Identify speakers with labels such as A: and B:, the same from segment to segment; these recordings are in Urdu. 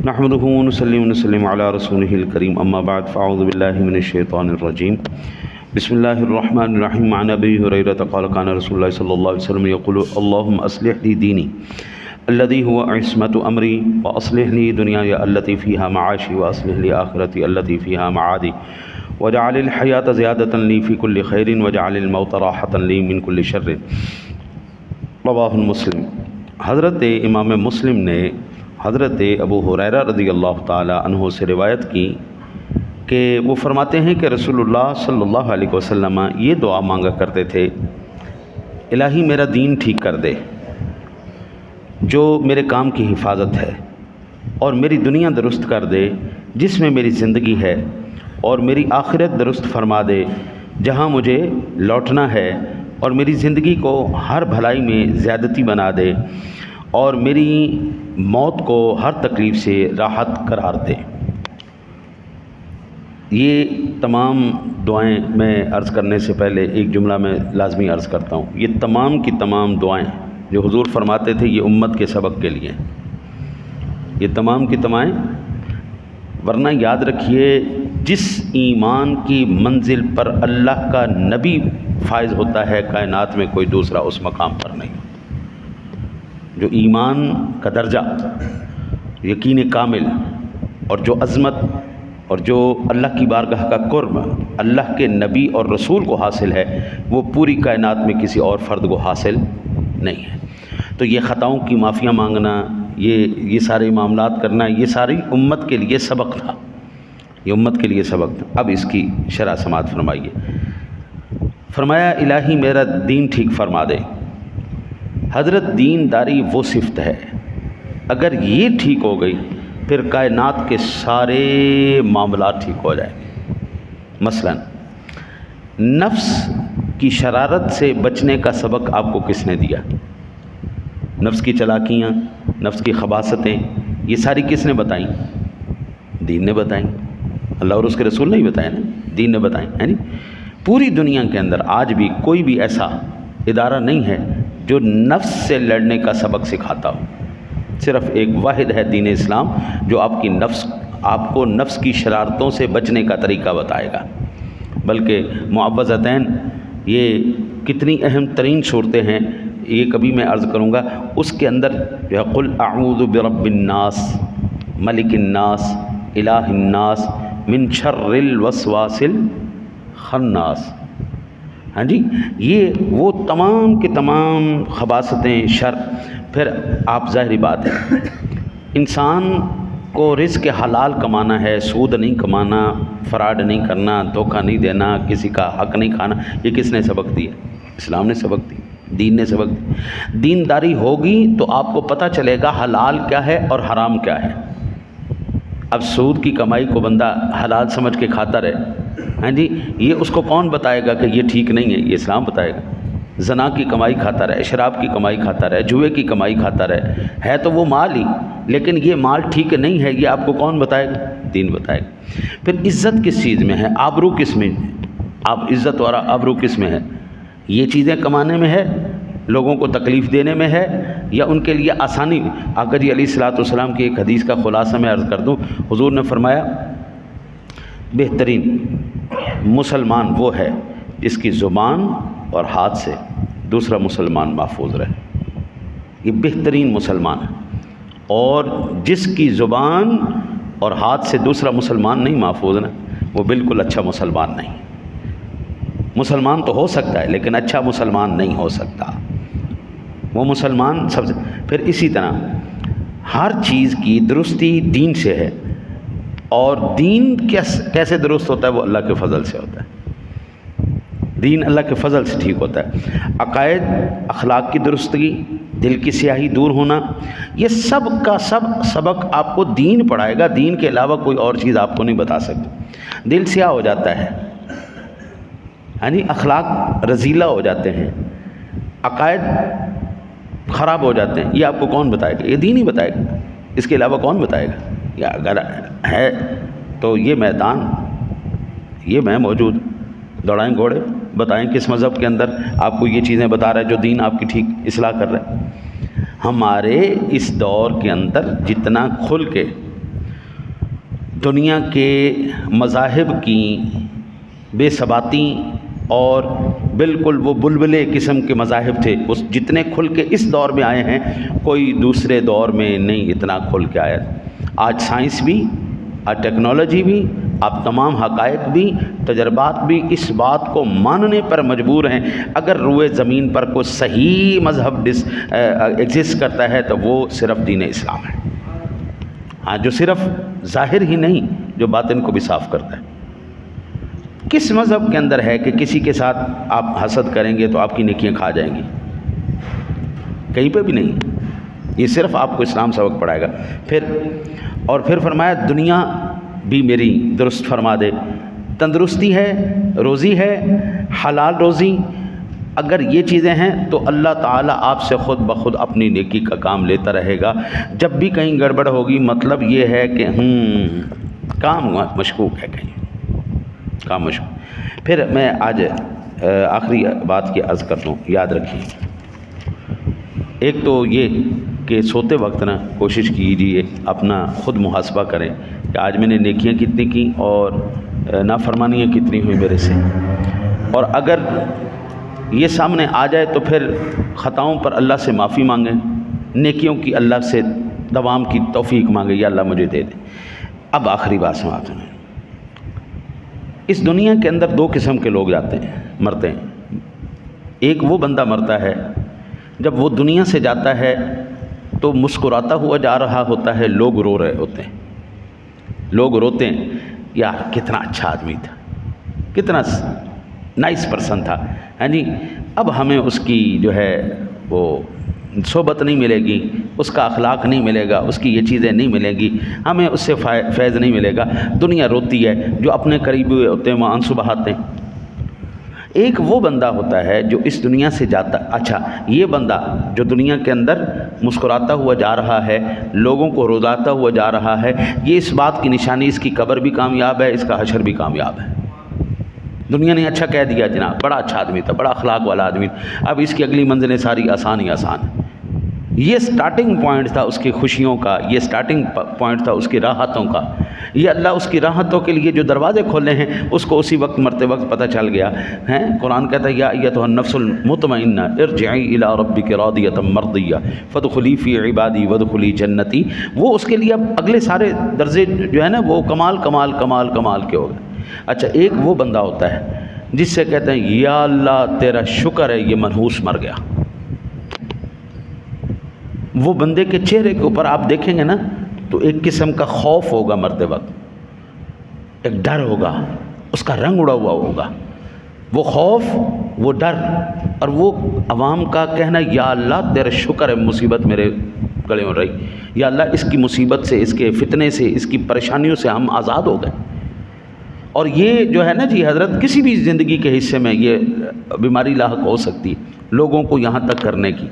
A: نحمده ونصلي ونسلم على رسوله الكريم اما بعد فاعوذ بالله من الشيطان الرجيم بسم الله الرحمن الرحيم عن ابي هريره قال كان رسول الله صلى الله عليه وسلم يقول اللهم اصلح لي ديني الذي هو عصمة امري واصلح لي دنياي التي فيها معاشي واصلح لي اخرتي التي فيها معادي وجعل الحياة زيادة لي في كل خير وجعل الموت راحة لي من كل شر رواه مسلم۔ حضرت امام مسلم نے حضرت ابو ہریرہ رضی اللہ تعالی عنہ سے روایت کی کہ وہ فرماتے ہیں کہ رسول اللہ صلی اللہ علیہ وسلم یہ دعا مانگا کرتے تھے، الہی میرا دین ٹھیک کر دے جو میرے کام کی حفاظت ہے، اور میری دنیا درست کر دے جس میں میری زندگی ہے، اور میری آخرت درست فرما دے جہاں مجھے لوٹنا ہے، اور میری زندگی کو ہر بھلائی میں زیادتی بنا دے، اور میری موت کو ہر تکلیف سے راحت قرار دے۔ یہ تمام دعائیں میں عرض کرنے سے پہلے ایک جملہ میں لازمی عرض کرتا ہوں، یہ تمام کی تمام دعائیں جو حضور فرماتے تھے یہ امت کے سبق کے لیے، یہ تمام کی تمام، ورنہ یاد رکھیے جس ایمان کی منزل پر اللہ کا نبی فائز ہوتا ہے کائنات میں کوئی دوسرا اس مقام پر نہیں۔ جو ایمان کا درجہ، یقین کامل، اور جو عظمت اور جو اللہ کی بارگاہ کا قرب اللہ کے نبی اور رسول کو حاصل ہے وہ پوری کائنات میں کسی اور فرد کو حاصل نہیں ہے۔ تو یہ خطاؤں کی معافیاں مانگنا، یہ سارے معاملات کرنا، یہ ساری امت کے لیے سبق تھا، یہ امت کے لیے سبق تھا۔ اب اس کی شرح سماعت فرمائیے۔ فرمایا الہی میرا دین ٹھیک فرما دے۔ حضرت دینداری وہ صفت ہے، اگر یہ ٹھیک ہو گئی پھر کائنات کے سارے معاملات ٹھیک ہو جائیں گے۔ مثلا نفس کی شرارت سے بچنے کا سبق آپ کو کس نے دیا؟ نفس کی چلاکیاں، نفس کی خباثتیں، یہ ساری کس نے بتائیں؟ دین نے بتائیں، اللہ اور اس کے رسول نے ہی بتائیں نا، دین نے بتائیں، ہے نہیں؟ پوری دنیا کے اندر آج بھی کوئی بھی ایسا ادارہ نہیں ہے جو نفس سے لڑنے کا سبق سکھاتا ہو۔ صرف ایک واحد ہے دین اسلام جو آپ کو نفس کی شرارتوں سے بچنے کا طریقہ بتائے گا۔ بلکہ معوذتین یہ کتنی اہم ترین صورتیں ہیں، یہ کبھی میں عرض کروں گا۔ اس کے اندر جو ہے قل اعوذ برب الناس ملک الناس الہ الناس من شر الوسواس الخناس، ہاں جی، یہ وہ تمام کے تمام خباثتیں، شر۔ پھر آپ ظاہری بات ہے انسان کو رزق حلال کمانا ہے، سود نہیں کمانا، فراڈ نہیں کرنا، دھوکہ نہیں دینا، کسی کا حق نہیں کھانا، یہ کس نے سبق دیا؟ اسلام نے سبق دی، دین نے سبق دی۔ دینداری ہوگی تو آپ کو پتہ چلے گا حلال کیا ہے اور حرام کیا ہے۔ اب سود کی کمائی کو بندہ حلال سمجھ کے کھاتا رہے، ہاں جی، یہ اس کو کون بتائے گا کہ یہ ٹھیک نہیں ہے؟ یہ اسلام بتائے گا۔ زنا کی کمائی کھاتا رہے، شراب کی کمائی کھاتا رہے، جوئے کی کمائی کھاتا رہے، ہے تو وہ مال ہی، لیکن یہ مال ٹھیک نہیں ہے، یہ آپ کو کون بتائے گا؟ دین بتائے گا۔ پھر عزت کس چیز میں ہے؟ آبرو کس میں؟ آپ عزت اور آبرو کس میں ہے؟ یہ چیزیں کمانے میں ہے، لوگوں کو تکلیف دینے میں ہے، یا ان کے لیے آسانی؟ آقا جی علیہ الصلوۃ والسلام کی ایک حدیث کا خلاصہ میں عرض کر دوں، حضور نے فرمایا بہترین مسلمان وہ ہے جس کی زبان اور ہاتھ سے دوسرا مسلمان محفوظ رہے، یہ بہترین مسلمان ہے۔ اور جس کی زبان اور ہاتھ سے دوسرا مسلمان نہیں محفوظ نا، وہ بالکل اچھا مسلمان نہیں۔ مسلمان تو ہو سکتا ہے لیکن اچھا مسلمان نہیں ہو سکتا، وہ مسلمان سب سے۔ پھر اسی طرح ہر چیز کی درستی دین سے ہے، اور دین کیسے درست ہوتا ہے؟ وہ اللہ کے فضل سے ہوتا ہے، دین اللہ کے فضل سے ٹھیک ہوتا ہے۔ عقائد، اخلاق کی درستگی، دل کی سیاہی دور ہونا، یہ سب کا سب سبق آپ کو دین پڑھائے گا، دین کے علاوہ کوئی اور چیز آپ کو نہیں بتا سکتی۔ دل سیاہ ہو جاتا ہے، ہاں جی، اخلاق رذیلہ ہو جاتے ہیں، عقائد خراب ہو جاتے ہیں، یہ آپ کو کون بتائے گا؟ یہ دین ہی بتائے گا، اس کے علاوہ کون بتائے گا؟ یا اگر ہے تو یہ میدان، یہ میں موجود، دوڑائیں گھوڑے، بتائیں کس مذہب کے اندر آپ کو یہ چیزیں بتا رہا ہے جو دین آپ کی ٹھیک اصلاح کر رہا ہے۔ ہمارے اس دور کے اندر جتنا کھل کے دنیا کے مذاہب کی بے ثباتی اور بالکل وہ بلبلے قسم کے مذاہب تھے، اس جتنے کھل کے اس دور میں آئے ہیں کوئی دوسرے دور میں نہیں اتنا کھل کے آیا۔ آج سائنس بھی، آج ٹیکنالوجی بھی، اب تمام حقائق بھی، تجربات بھی اس بات کو ماننے پر مجبور ہیں اگر روئے زمین پر کوئی صحیح مذہب ایگزسٹ کرتا ہے تو وہ صرف دین اسلام ہے۔ ہاں، جو صرف ظاہر ہی نہیں، جو باطن کو بھی صاف کرتا ہے۔ کس مذہب کے اندر ہے کہ کسی کے ساتھ آپ حسد کریں گے تو آپ کی نیکیاں کھا جائیں گی؟ کہیں پہ بھی نہیں۔ یہ صرف آپ کو اسلام سبق پڑھائے گا۔ پھر فرمایا دنیا بھی میری درست فرما دے، تندرستی ہے، روزی ہے، حلال روزی، اگر یہ چیزیں ہیں تو اللہ تعالیٰ آپ سے خود بخود اپنی نیکی کا کام لیتا رہے گا۔ جب بھی کہیں گڑبڑ ہوگی مطلب یہ ہے کہ کام مشکوک ہے، کہیں کام مشکوک۔ پھر میں آج آخری بات کی عرض کرتا ہوں، یاد رکھیے، ایک تو یہ کہ سوتے وقت نا کوشش کیجیے اپنا خود محاسبہ کریں کہ آج میں نے نیکیاں کتنی کی اور نافرمانیاں کتنی ہوئی میرے سے، اور اگر یہ سامنے آ جائے تو پھر خطاؤں پر اللہ سے معافی مانگیں، نیکیوں کی اللہ سے دوام کی توفیق مانگیں، یا اللہ مجھے دے دے۔ اب آخری بات سماعت میں، اس دنیا کے اندر دو قسم کے لوگ جاتے ہیں، مرتے ہیں۔ ایک وہ بندہ مرتا ہے جب وہ دنیا سے جاتا ہے تو مسکراتا ہوا جا رہا ہوتا ہے، لوگ رو رہے ہوتے ہیں، لوگ روتے ہیں یار کتنا اچھا آدمی تھا، کتنا نائس پرسن تھا، ہاں جی، اب ہمیں اس کی جو ہے وہ صحبت نہیں ملے گی، اس کا اخلاق نہیں ملے گا، اس کی یہ چیزیں نہیں ملیں گی، ہمیں اس سے فیض نہیں ملے گا۔ دنیا روتی ہے، جو اپنے قریبی ہوتے ہیں وہ آنسو بہاتے ہیں۔ ایک وہ بندہ ہوتا ہے جو اس دنیا سے جاتا، اچھا یہ بندہ جو دنیا کے اندر مسکراتا ہوا جا رہا ہے، لوگوں کو رضاتا ہوا جا رہا ہے، یہ اس بات کی نشانی اس کی قبر بھی کامیاب ہے، اس کا حشر بھی کامیاب ہے۔ دنیا نے اچھا کہہ دیا جناب بڑا اچھا آدمی تھا، بڑا اخلاق والا آدمی، اب اس کی اگلی منزلیں ساری آسان ہی آسان ہیں۔ یہ سٹارٹنگ پوائنٹ تھا اس کی خوشیوں کا، یہ سٹارٹنگ پوائنٹ تھا اس کی راحتوں کا، یہ اللہ اس کی راحتوں کے لیے جو دروازے کھولے ہیں اس کو اسی وقت مرتے وقت پتہ چل گیا ہے۔ قرآن کہتا ہے یا ایتھا النفس المطمئنہ ارجعی الی ربک راضیۃ مرضیہ فادخلی فی عبادی وادخلی جنتی۔ وہ اس کے لیے اب اگلے سارے درجے جو ہے نا وہ کمال کمال کمال کمال کے ہو گئے۔ اچھا ایک وہ بندہ ہوتا ہے جس سے کہتے ہیں یا اللہ تیرا شکر ہے یہ منحوس مر گیا۔ وہ بندے کے چہرے کے اوپر آپ دیکھیں گے نا تو ایک قسم کا خوف ہوگا مرتے وقت، ایک ڈر ہوگا، اس کا رنگ اڑا ہوا ہوگا، وہ خوف، وہ ڈر، اور وہ عوام کا کہنا یا اللہ تیرا شکر ہے مصیبت میرے گلے میں رہی، یا اللہ اس کی مصیبت سے، اس کے فتنے سے، اس کی پریشانیوں سے ہم آزاد ہو گئے۔ اور یہ جو ہے نا جی حضرت کسی بھی زندگی کے حصے میں یہ بیماری لاحق ہو سکتی ہے لوگوں کو یہاں تک کرنے کی۔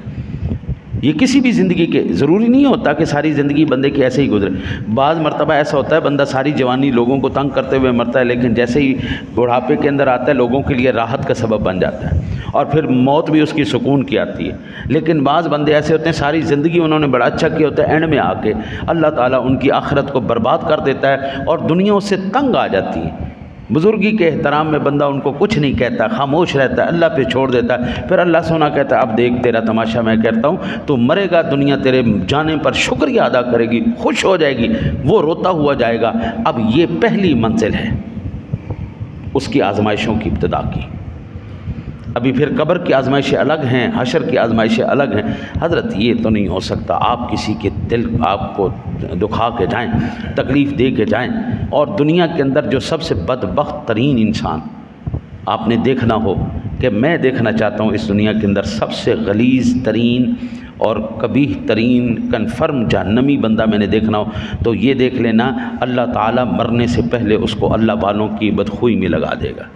A: یہ کسی بھی زندگی کے، ضروری نہیں ہوتا کہ ساری زندگی بندے کی ایسے ہی گزرے۔ بعض مرتبہ ایسا ہوتا ہے بندہ ساری جوانی لوگوں کو تنگ کرتے ہوئے مرتا ہے، لیکن جیسے ہی بڑھاپے کے اندر آتا ہے لوگوں کے لیے راحت کا سبب بن جاتا ہے، اور پھر موت بھی اس کی سکون کی آتی ہے۔ لیکن بعض بندے ایسے ہوتے ہیں ساری زندگی انہوں نے بڑا اچھا کیا ہوتا ہے، اینڈ میں آ کے اللہ تعالیٰ ان کی آخرت کو برباد کر دیتا ہے اور دنیا اس سے تنگ آ جاتی ہے۔ بزرگی کے احترام میں بندہ ان کو کچھ نہیں کہتا، خاموش رہتا ہے، اللہ پہ چھوڑ دیتا ہے، پھر اللہ سونا کہتا ہے اب دیکھ تیرا تماشا میں کرتا ہوں، تو مرے گا، دنیا تیرے جانے پر شکریہ ادا کرے گی، خوش ہو جائے گی، وہ روتا ہوا جائے گا۔ اب یہ پہلی منزل ہے اس کی آزمائشوں کی ابتدا کی۔ ابھی پھر قبر کی آزمائشیں الگ ہیں، حشر کی آزمائشیں الگ ہیں۔ حضرت یہ تو نہیں ہو سکتا آپ کسی کے دل آپ کو دکھا کے جائیں، تکلیف دے کے جائیں، اور دنیا کے اندر جو سب سے بدبخت ترین انسان آپ نے دیکھنا ہو، کہ میں دیکھنا چاہتا ہوں اس دنیا کے اندر سب سے غلیظ ترین اور قبیح ترین کنفرم جہنمی بندہ میں نے دیکھنا ہو تو یہ دیکھ لینا اللہ تعالیٰ مرنے سے پہلے اس کو اللہ والوں کی بدخوئی میں لگا دے گا۔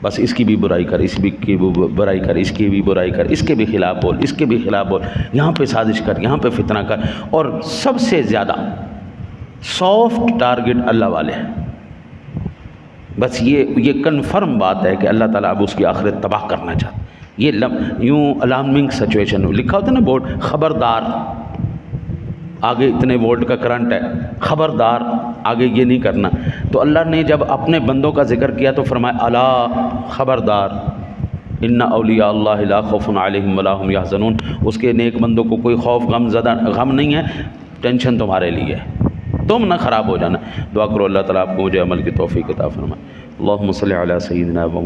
A: بس اس کی بھی برائی کر، اس کی بھی برائی کر، اس کی بھی برائی کر، اس کے بھی خلاف بول، اس کے بھی خلاف بول، یہاں پہ سازش کر، یہاں پہ فتنہ کر، اور سب سے زیادہ سافٹ ٹارگٹ اللہ والے ہیں۔ بس یہ کنفرم بات ہے کہ اللہ تعالیٰ اب اس کی آخرت تباہ کرنا چاہتا ہے۔ یہ یوں الارمنگ سچویشن لکھا ہوتا ہے نا بورڈ، خبردار آگے اتنے وولٹ کا کرنٹ ہے، خبردار آگے یہ نہیں کرنا۔ تو اللہ نے جب اپنے بندوں کا ذکر کیا تو فرمایا الا، خبردار، ان اولیاء اللہ لا خوف علیہم ولا هم یحزنون، اس کے نیک بندوں کو کوئی خوف غم نہیں ہے، ٹینشن تمہارے لیے ہے، تم نہ خراب ہو جانا۔ دعا کرو اللہ تعالیٰ آپ کو مجھے عمل کی توفیق عطا فرمائے۔ اللہم صلی علی سیدنا و